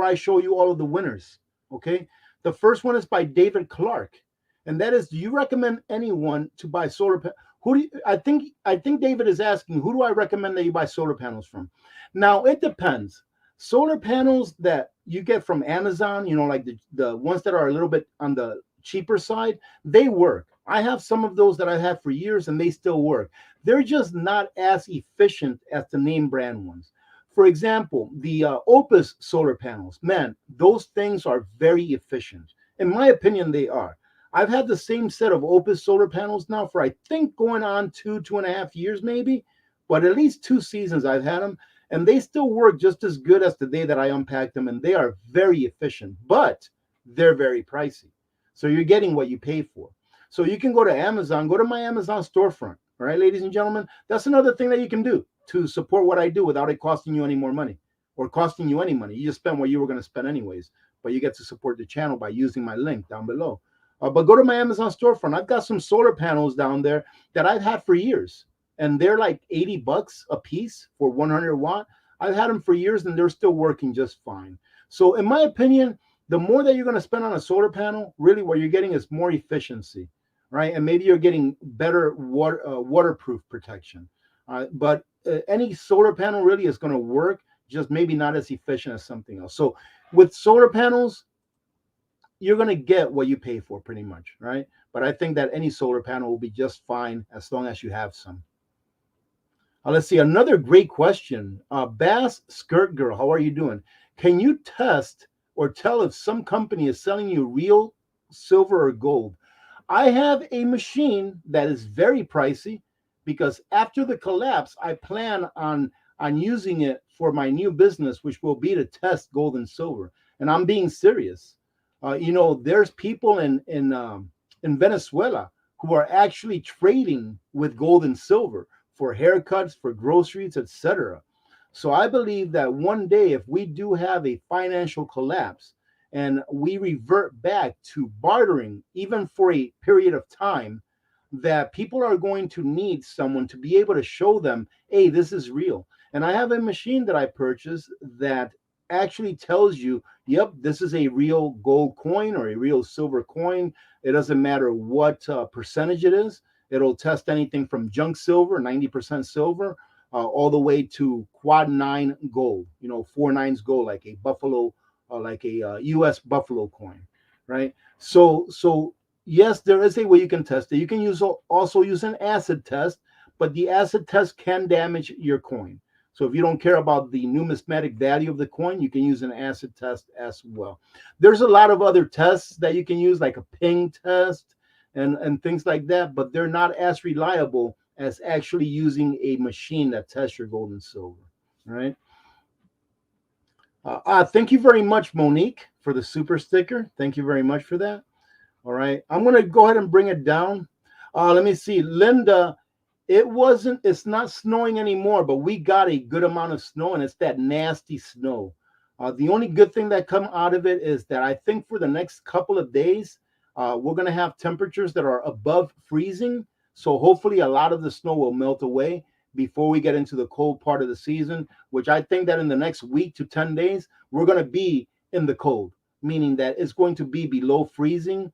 I show you all of the winners. Okay, the first one is by David Clark, and that is: do you recommend anyone to buy solar panels? I think David is asking, who do I recommend that you buy solar panels from? Now it depends. Solar panels that you get from Amazon, like the ones that are a little bit on the cheaper side, they work. I have some of those that I've had for years and they still work. They're just not as efficient as the name brand ones. For example, the Opus solar panels, man, those things are very efficient. In my opinion, they are. I've had the same set of Opus solar panels now for, I think, going on 2.5 years, maybe, but at least 2 seasons I've had them, and they still work just as good as the day that I unpacked them, and they are very efficient, but they're very pricey. So you're getting what you pay for. So you can go to Amazon, go to my Amazon storefront. All right, ladies and gentlemen, that's another thing that you can do to support what I do without it costing you any more money or costing you any money. You just spend what you were going to spend anyways, but you get to support the channel by using my link down below. But go to my Amazon storefront. I've got some solar panels down there that I've had for years, and they're like $80 a piece for 100 watt. I've had them for years, and they're still working just fine. So, in my opinion, the more that you're going to spend on a solar panel, really what you're getting is more efficiency, right? And maybe you're getting better waterproof protection. But any solar panel really is going to work, just maybe not as efficient as something else. So with solar panels, you're going to get what you pay for pretty much, right? But I think that any solar panel will be just fine as long as you have some. Let's see, another great question. Bass Skirt Girl, how are you doing? Can you test or tell if some company is selling you real silver or gold? I have a machine that is very pricey because after the collapse, I plan on using it for my new business, which will be to test gold and silver. And I'm being serious. There's people in Venezuela who are actually trading with gold and silver for haircuts, for groceries, etc. So I believe that one day, if we do have a financial collapse and we revert back to bartering, even for a period of time, that people are going to need someone to be able to show them, hey, this is real. And I have a machine that I purchased that actually tells you, yep, this is a real gold coin or a real silver coin. It doesn't matter what percentage it is. It'll test anything from junk silver, 90% silver, all the way to quad nine gold, 4 nines gold, like a buffalo, like a U.S. buffalo coin, right? So yes, there is a way you can test it. You can also use an acid test, but the acid test can damage your coin. So if you don't care about the numismatic value of the coin, you can use an acid test as well. There's a lot of other tests that you can use, like a ping test and things like that, but they're not as reliable as actually using a machine that tests your gold and silver. Right? Thank you very much, Monique, for the super sticker. Thank you very much for that. All right, I'm gonna go ahead and bring it down. Let me see, Linda. It's not snowing anymore, but we got a good amount of snow, and it's that nasty snow. The only good thing that come out of it is that I think for the next couple of days, we're gonna have temperatures that are above freezing. So hopefully a lot of the snow will melt away before we get into the cold part of the season, which I think that in the next week to 10 days, we're gonna be in the cold, meaning that it's going to be below freezing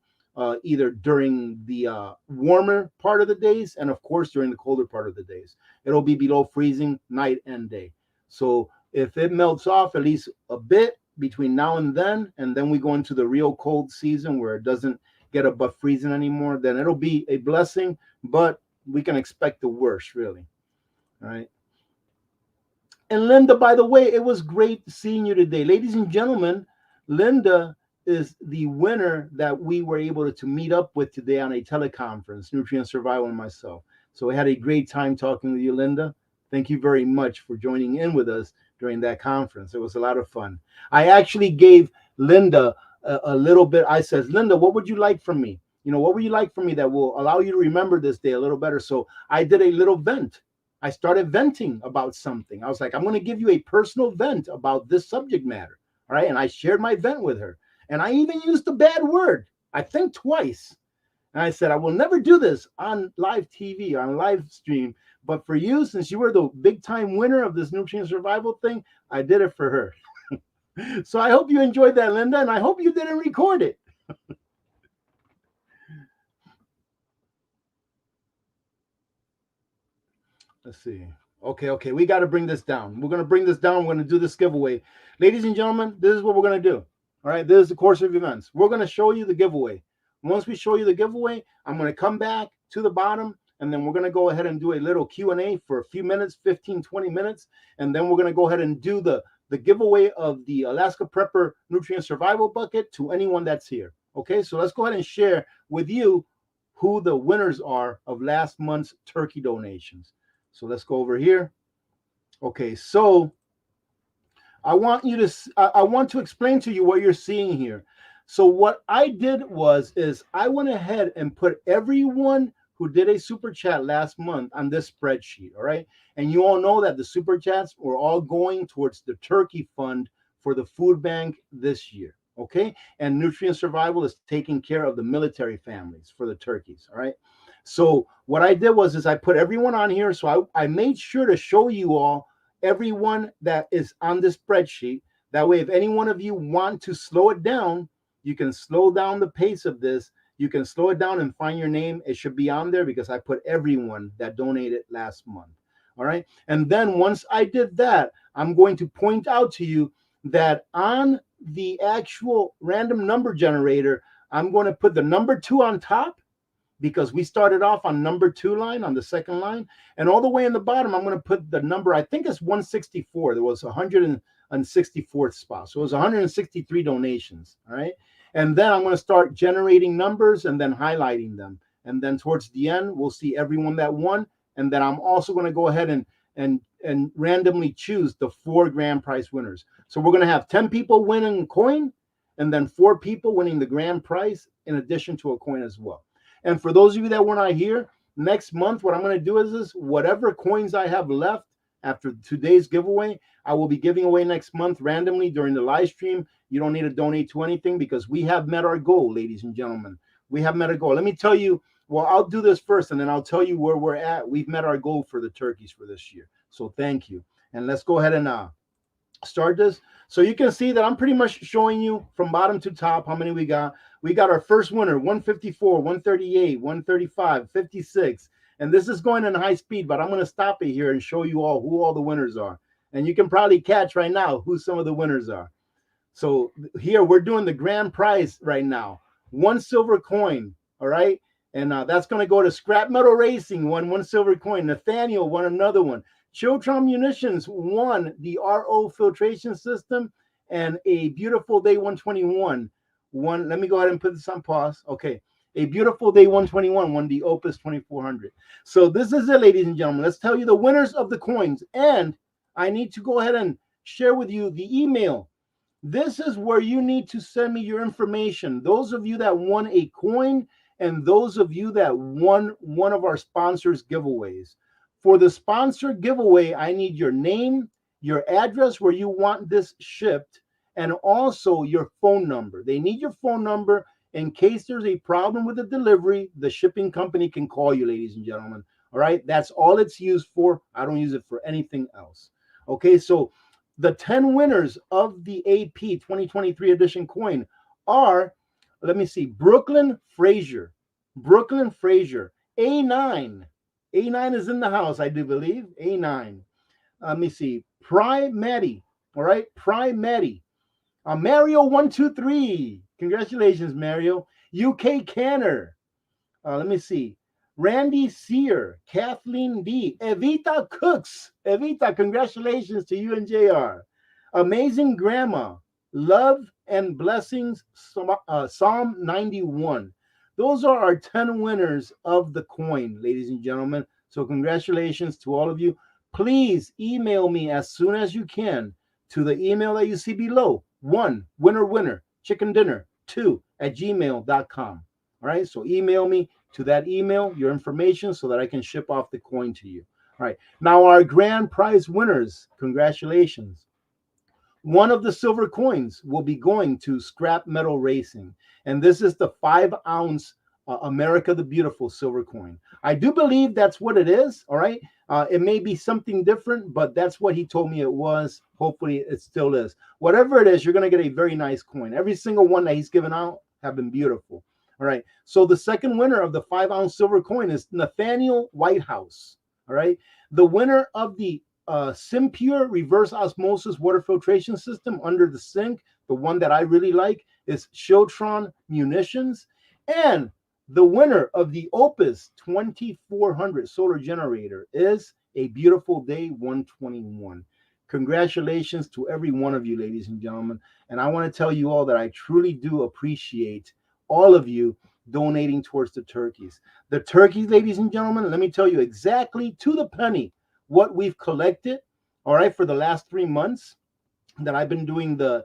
either during the warmer part of the days and, of course, during the colder part of the days. It'll be below freezing night and day. So if it melts off at least a bit between now and then we go into the real cold season where it doesn't get above freezing anymore, then it'll be a blessing, but we can expect the worst, really. All right. And Linda, by the way, it was great seeing you today. Ladies and gentlemen, Linda is the winner that we were able to meet up with today on a teleconference, Nutrient Survival and myself. So we had a great time talking with you, Linda. Thank you very much for joining in with us during that conference. It was a lot of fun. I actually gave Linda a little bit. I said, Linda, what would you like from me? What would you like from me that will allow you to remember this day a little better? So I did a little vent. I started venting about something. I was like, I'm going to give you a personal vent about this subject matter. All right. And I shared my vent with her. And I even used a bad word, I think twice. And I said, I will never do this on live TV, on live stream. But for you, since you were the big time winner of this nutrient survival thing, I did it for her. So I hope you enjoyed that, Linda. And I hope you didn't record it. Let's see. Okay. We got to bring this down. We're going to bring this down. We're going to do this giveaway. Ladies and gentlemen, this is what we're going to do. All right. This is the course of events. We're going to show you the giveaway. Once we show you the giveaway, I'm going to come back to the bottom, and then we're going to go ahead and do a little Q&A for a few minutes, 15, 20 minutes. And then we're going to go ahead and do the giveaway of the Alaska Prepper Nutrient Survival Bucket to anyone that's here. Okay, so let's go ahead and share with you who the winners are of last month's turkey donations. So let's go over here. Okay, so I want to explain to you what you're seeing here. So what I did is I went ahead and put everyone who did a super chat last month on this spreadsheet, all right? And you all know that the super chats were all going towards the turkey fund for the food bank this year, okay? And Nutrient Survival is taking care of the military families for the turkeys, all right? So what I did is I put everyone on here. So I made sure to show you all everyone that is on this spreadsheet. That way, if any one of you want to slow it down, you can slow down the pace of this. You can slow it down and find your name. It should be on there because I put everyone that donated last month. All right. And then once I did that, I'm going to point out to you that on the actual random number generator, I'm going to put the number 2 on top, because we started off on number 2 line, on the second line, and all the way in the bottom, I'm going to put the number, I think it's 164. There was 164th spot. So it was 163 donations. All right. And then I'm going to start generating numbers and then highlighting them. And then towards the end, we'll see everyone that won. And then I'm also going to go ahead and randomly choose the 4 grand prize winners. So we're going to have 10 people winning a coin, and then 4 people winning the grand prize in addition to a coin as well. And for those of you that were not here, next month, what I'm going to do is whatever coins I have left after today's giveaway, I will be giving away next month randomly during the live stream. You don't need to donate to anything because we have met our goal, ladies and gentlemen. We have met a goal. Let me tell you, well, I'll do this first, and then I'll tell you where we're at. We've met our goal for the turkeys for this year. So thank you. And let's go ahead and start this. So you can see that I'm pretty much showing you from bottom to top how many we got. We got our first winner, 154, 138, 135, 56. And this is going in high speed, but I'm going to stop it here and show you all who all the winners are. And you can probably catch right now who some of the winners are. So here we're doing the grand prize right now. 1 silver coin, all right? And that's going to go to Scrap Metal Racing, one silver coin. Nathaniel won another one. Chiltron Munitions won the RO filtration system, and a Beautiful Day 121 won. Let me go ahead and put this on pause. Okay. A Beautiful Day 121 won the Opus 2400. So this is it, ladies and gentlemen. Let's tell you the winners of the coins. And I need to go ahead and share with you the email. This is where you need to send me your information. Those of you that won a coin and those of you that won one of our sponsors' giveaways. For the sponsor giveaway, I need your name, your address where you want this shipped, and also your phone number. They need your phone number in case there's a problem with the delivery. The shipping company can call you, ladies and gentlemen. All right, that's all it's used for. I don't use it for anything else. Okay, so the 10 winners of the AP 2023 edition coin are, let me see, Brooklyn Frazier, A9. A9 is in the house, I do believe. A9. Let me see. Maddie. All right. Maddie. Mario 123. Congratulations, Mario. UK Canner. Let me see. Randy Sear. Kathleen D. Evita Cooks. Evita, congratulations to you and JR. Amazing Grandma. Love and Blessings. Psalm 91. Those are our 10 winners of the coin, ladies and gentlemen. So congratulations to all of you. Please email me as soon as you can to the email that you see below. 1, winner, chicken dinner, 2@gmail.com. All right, so email me to that email, your information, so that I can ship off the coin to you. All right, now our grand prize winners, congratulations. One of the silver coins will be going to Scrap Metal Racing. And this is the 5-ounce America the Beautiful silver coin. I do believe that's what it is. All right. It may be something different, but that's what he told me it was. Hopefully it still is. Whatever it is, you're going to get a very nice coin. Every single one that he's given out have been beautiful. All right. So the second winner of the 5-ounce silver coin is Nathaniel Whitehouse. All right. The winner of the Simpure reverse osmosis water filtration system under the sink, the one that I really like, is Chiltron Munitions. And the winner of the Opus 2400 solar generator is a beautiful day 121. Congratulations to every one of you, ladies and gentlemen. And I want to tell you all that I truly do appreciate all of you donating towards the turkeys. The turkeys, ladies and gentlemen, let me tell you exactly to the penny what we've collected, all right, for the last 3 months that I've been doing the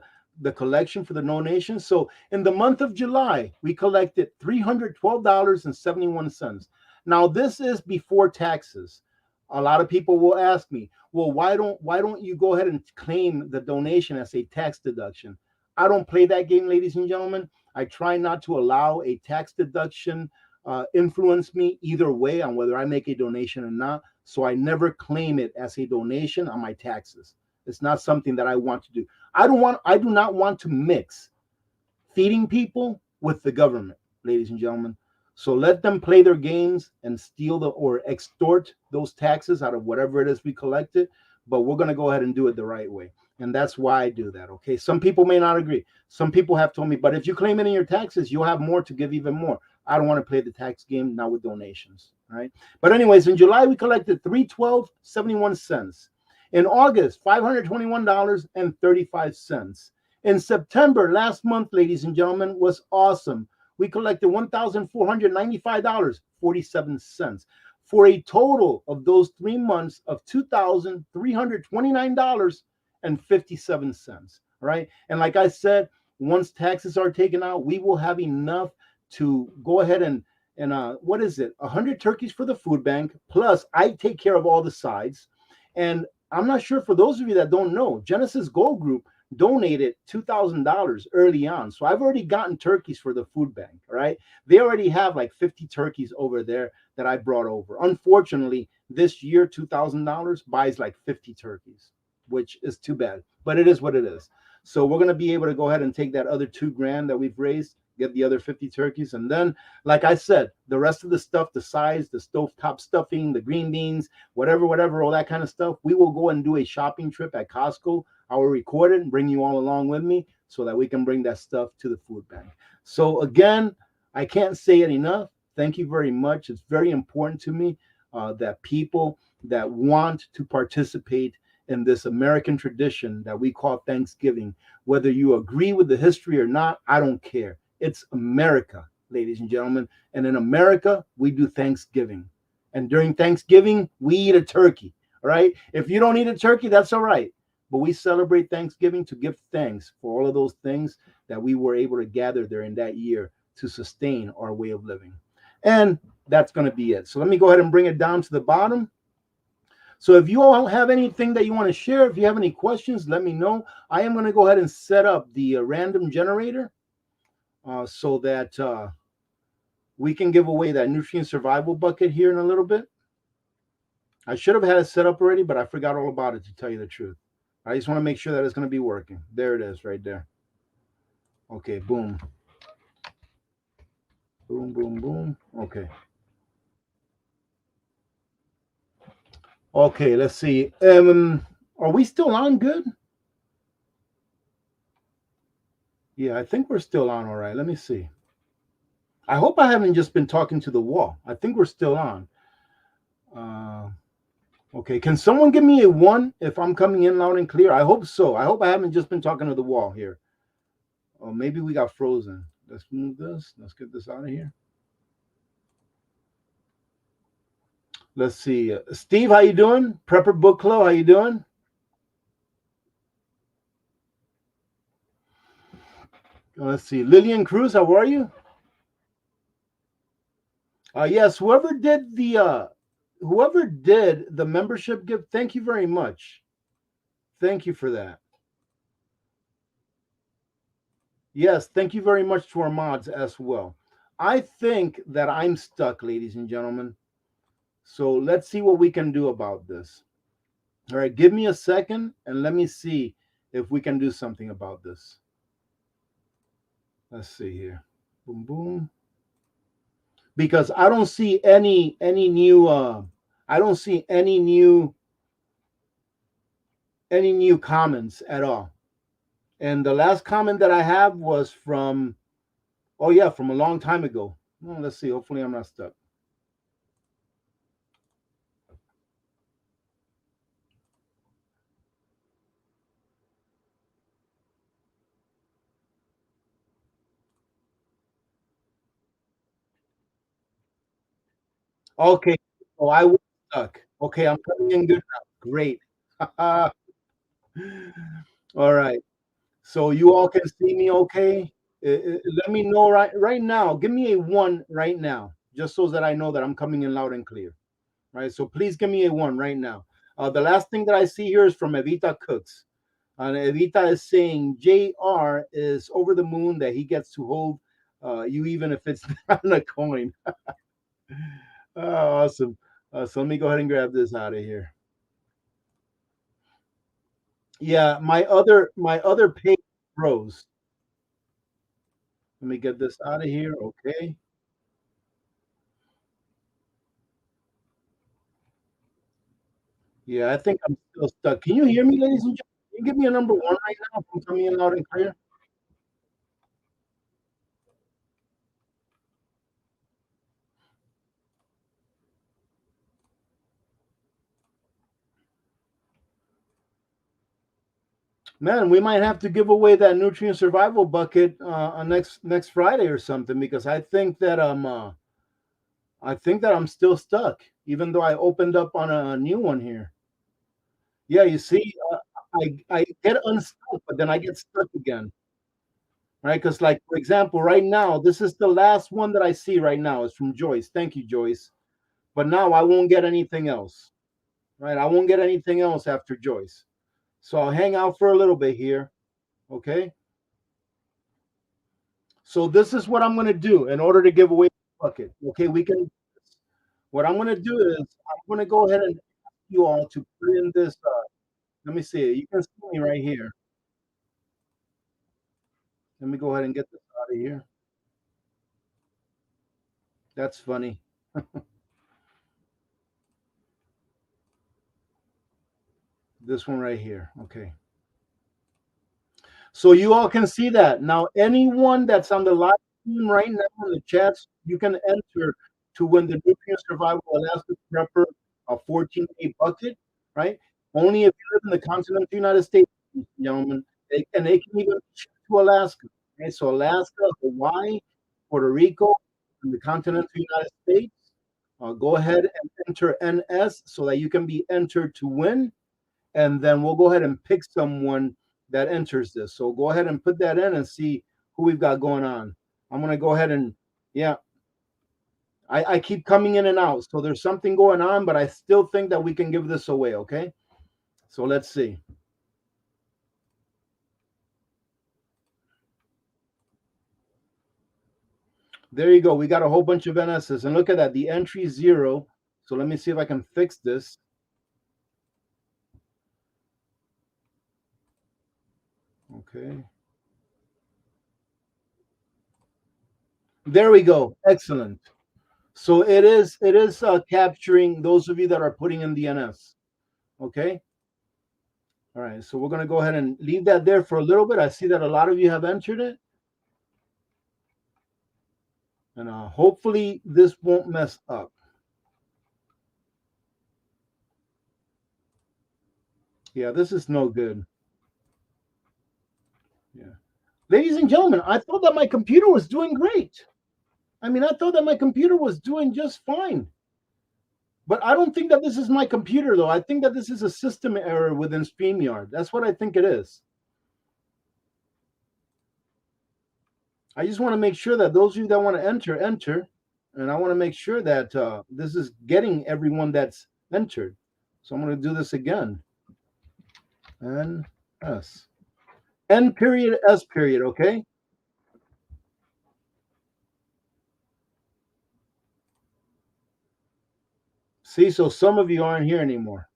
collection for the donation. So in the month of July, we collected $312.71. Now this is before taxes. A lot of people will ask me, well, why don't you go ahead and claim the donation as a tax deduction? I don't play that game, ladies and gentlemen. I try not to allow a tax deduction influence me either way on whether I make a donation or not. So I never claim it as a donation on my taxes. It's not something that I want to do. I do not want to mix feeding people with the government, ladies and gentlemen. So let them play their games and steal or extort those taxes out of whatever it is we collected. But we're going to go ahead and do it the right way. And that's why I do that. Okay. Some people may not agree. Some people have told me, but if you claim it in your taxes, you'll have more to give even more. I don't want to play the tax game now with donations. Right. But anyways, in July, we collected $312.71. In August, $521.35. In September, last month, ladies and gentlemen, was awesome. We collected $1,495.47 for a total of those 3 months of $2,329.57. All right. And like I said, once taxes are taken out, we will have enough to go ahead and what is it? 100 turkeys for the food bank. Plus, I take care of all the sides. And I'm not sure, for those of you that don't know, Genesis Gold Group donated $2,000 early on. So I've already gotten turkeys for the food bank. All right. They already have like 50 turkeys over there that I brought over. Unfortunately, this year, $2,000 buys like 50 turkeys, which is too bad, but it is what it is. So we're going to be able to go ahead and take that other 2 grand that we've raised, get the other 50 turkeys. And then, like I said, the rest of the stuff, the sides, the stovetop stuffing, the green beans, whatever, all that kind of stuff, we will go and do a shopping trip at Costco. I will record it and bring you all along with me so that we can bring that stuff to the food bank. So again, I can't say it enough. Thank you very much. It's very important to me that people that want to participate in this American tradition that we call Thanksgiving, whether you agree with the history or not, I don't care. It's America, ladies and gentlemen. And in America, we do Thanksgiving. And during Thanksgiving, we eat a turkey. All right. If you don't eat a turkey, that's all right. But we celebrate Thanksgiving to give thanks for all of those things that we were able to gather during that year to sustain our way of living. And that's going to be it. So let me go ahead and bring it down to the bottom. So if you all have anything that you want to share, if you have any questions, let me know. I am going to go ahead and set up the random generator so that we can give away that nutrient survival bucket here in a little bit. I should have had it set up already, but I forgot all about it, to tell you the truth. I just want to make sure that it's going to be working. There it is right there. Okay, boom. Boom, boom, boom. Okay. Okay, let's see. Are we still on good? Yeah, I think we're still on all right. Let me see. I hope I haven't just been talking to the wall. I think we're still on. Uh, okay, can someone give me a 1 if I'm coming in loud and clear? I hope so. I hope I haven't just been talking to the wall here. Or maybe we got frozen. Let's move this. Let's get this out of here. Let's see. Steve, how you doing? Prepper Book Club, how you doing? Let's see. Lillian Cruz, how are you? Yes, whoever did the membership gift, thank you very much. Thank you for that. Yes, thank you very much to our mods as well. I think that I'm stuck, ladies and gentlemen. So let's see what we can do about this. All right, give me a second and let me see if we can do something about this. Let's see here. Boom, boom. Because I don't see any new I don't see any new comments at all. And the last comment that I have was from Oh yeah, from a long time ago. Well, let's see. Hopefully, I'm not stuck. Okay. Oh, I was stuck. Okay, I'm coming in good now. Great. All right. So you all can see me okay? Let me know right now. Give me a one right now, just so that I know that I'm coming in loud and clear. Right. So please give me a one right now. The last thing that I see here is from Evita Cooks. And Evita is saying JR is over the moon that he gets to hold you even if it's not a coin. Oh, awesome. So let me go ahead and grab this out of here. Yeah, my other page froze. Let me get this out of here. Okay. Yeah, I think I'm still stuck. Can you hear me, ladies and gentlemen? Can you give me a number one right now if I'm coming in loud and clear? Man, we might have to give away that nutrient survival bucket on next Friday or something because I think that I'm still stuck, even though I opened up on a new one here. Yeah, you see, I get unstuck, but then I get stuck again, right? Because, like, for example, right now, this is the last one that I see right now. It's from Joyce. Thank you, Joyce. But now I won't get anything else, right? I won't get anything else after Joyce. So I'll hang out for a little bit here, okay? So this is what I'm going to do in order to give away the bucket. Okay, we can. What I'm going to do is I'm going to go ahead and ask you all to put in this. Let me see. You can see me right here. Let me go ahead and get this out of here. That's funny. This one right here. Okay. So you all can see that. Now, anyone that's on the live stream right now in the chats, you can enter to win the Nutrient Survival Alaska Prepper a 14-day bucket, right? Only if you live in the continental United States, gentlemen. And they can even ship to Alaska. Okay? So Alaska, Hawaii, Puerto Rico, and the continental United States. Go ahead and enter NS so that you can be entered to win, and then we'll go ahead and pick someone that enters this. So go ahead and put that in and see who we've got going on. I'm gonna go ahead and yeah, I keep coming in and out. So there's something going on, but I still think that we can give this away. Okay. So let's see. There you go. We got a whole bunch of NSs. And look at that. The entry is 0. So let me see if I can fix this. Okay. There we go. Excellent. So it is capturing those of you that are putting in the NS. Okay. All right, so we're going to go ahead and leave that there for a little bit. I see that a lot of you have entered it, and hopefully this won't mess up. Yeah, this is no good. Yeah. Ladies and gentlemen, I thought that my computer was doing great. I mean, I thought that my computer was doing just fine. But I don't think that this is my computer, though. I think that this is a system error within StreamYard. That's what I think it is. I just want to make sure that those of you that want to enter, enter. And I want to make sure that this is getting everyone that's entered. So I'm going to do this again. N S. N period S period, okay? See, so some of you aren't here anymore.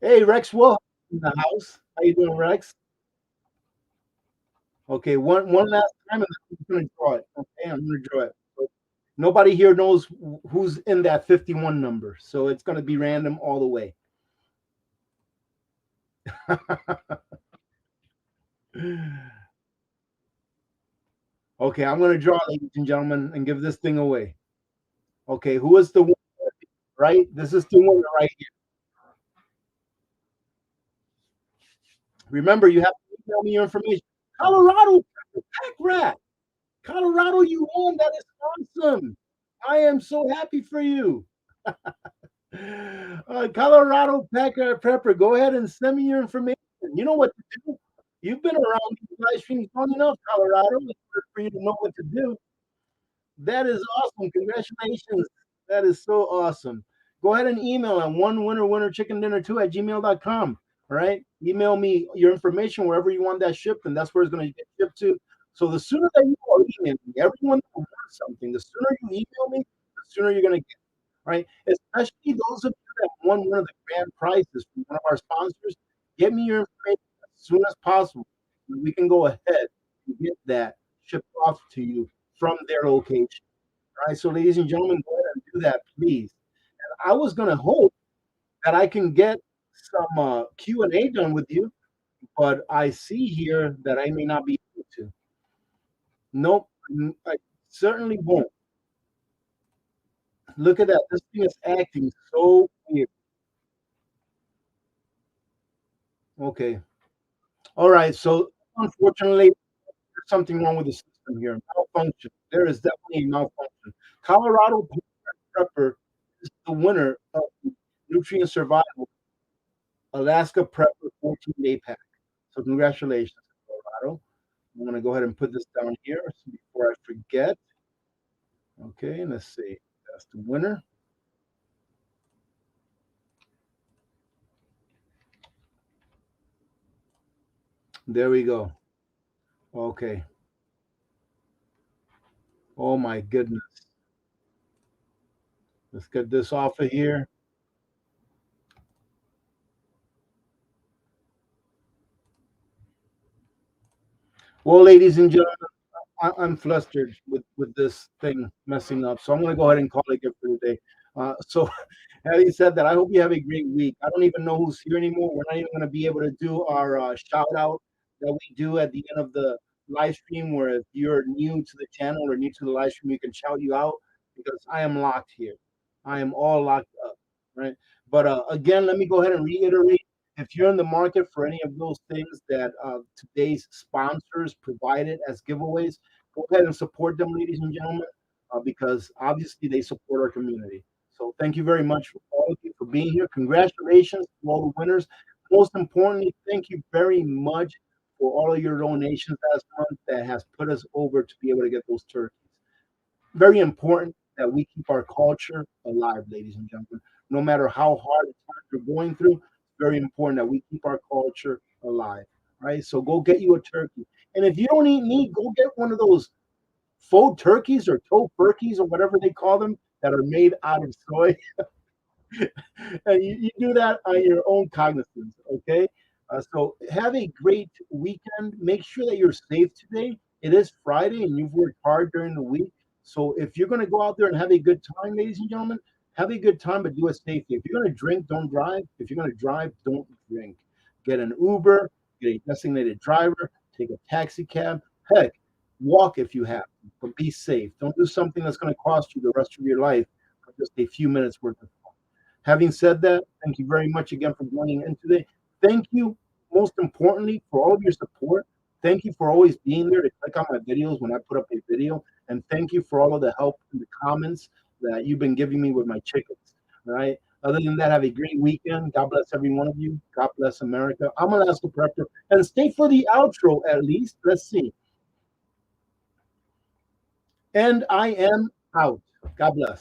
Hey, Rex Will in the house. How you doing, Rex? Okay, one last time, and then I'm gonna draw it. Okay, I'm gonna draw it. So nobody here knows who's in that 51 number, so it's gonna be random all the way. Okay, I'm going to draw, ladies and gentlemen, and give this thing away. Okay, who is the winner? Right? This is the winner right here. Remember, you have to email me your information. Colorado, pack rat. Colorado, you won. That is awesome. I am so happy for you. Colorado Packer Prepper, go ahead and send me your information. You know what to do. You've been around these live streams long enough, Colorado, for you to know what to do. That is awesome. Congratulations. That is so awesome. Go ahead and email on one winner chicken dinner 2 at gmail.com. All right. Email me your information wherever you want that shipped, and that's where it's going to get shipped to. So the sooner that you are emailing me, everyone that wants something, the sooner you email me, the sooner you're going to get, right? Especially those of you that won one of the grand prizes from one of our sponsors. Get me your information as soon as possible. So we can go ahead and get that shipped off to you from their location. All right. So, ladies and gentlemen, go ahead and do that, please. I was going to hope that I can get some Q&A done with you, but I see here that I may not be able to. Nope, I certainly won't. Look at that. This thing is acting so weird. Okay. All right. So, unfortunately, there's something wrong with the system here. Malfunction. There is definitely a malfunction. Colorado Prepper is the winner of the Nutrient Survival Alaska Prepper 14-day pack. So congratulations, Colorado. I'm going to go ahead and put this down here before I forget. Okay, let's see. That's the winner. There we go. Okay. Oh my goodness. Let's get this off of here. Well, ladies and gentlemen, I'm flustered with this thing messing up. So I'm going to go ahead and call it good for today. So, having said that, I hope you have a great week. I don't even know who's here anymore. We're not even going to be able to do our shout out that we do at the end of the live stream, where if you're new to the channel or new to the live stream, we can shout you out because I am locked here. I am all locked up, right? But again, let me go ahead and reiterate if you're in the market for any of those things that today's sponsors provided as giveaways, go ahead and support them, ladies and gentlemen, because obviously they support our community. So thank you very much for all of you for being here. Congratulations to all the winners. Most importantly, thank you very much for all of your donations last month that has put us over to be able to get those turkeys. Very important that we keep our culture alive, ladies and gentlemen. No matter how hard the times we're going through, it's very important that we keep our culture alive. Right? So go get you a turkey. And if you don't eat meat, go get one of those faux turkeys or tofurkeys or whatever they call them that are made out of soy. And you do that on your own cognizance, okay? So have a great weekend. Make sure that you're safe today. It is Friday and you've worked hard during the week. So if you're going to go out there and have a good time, ladies and gentlemen, have a good time, but do it safely. If you're going to drink, don't drive. If you're going to drive, don't drink. Get an Uber, get a designated driver, take a taxi cab. Heck, walk if you have to, but be safe. Don't do something that's going to cost you the rest of your life for just a few minutes worth of fun. Having said that, thank you very much again for joining in today. Thank you, most importantly, for all of your support. Thank you for always being there to click on my videos when I put up a video. And thank you for all of the help in the comments that you've been giving me with my chickens. All right. Other than that, have a great weekend. God bless every one of you. God bless America. I'm Alaska Prepper. And stay for the outro at least. Let's see. And I am out. God bless.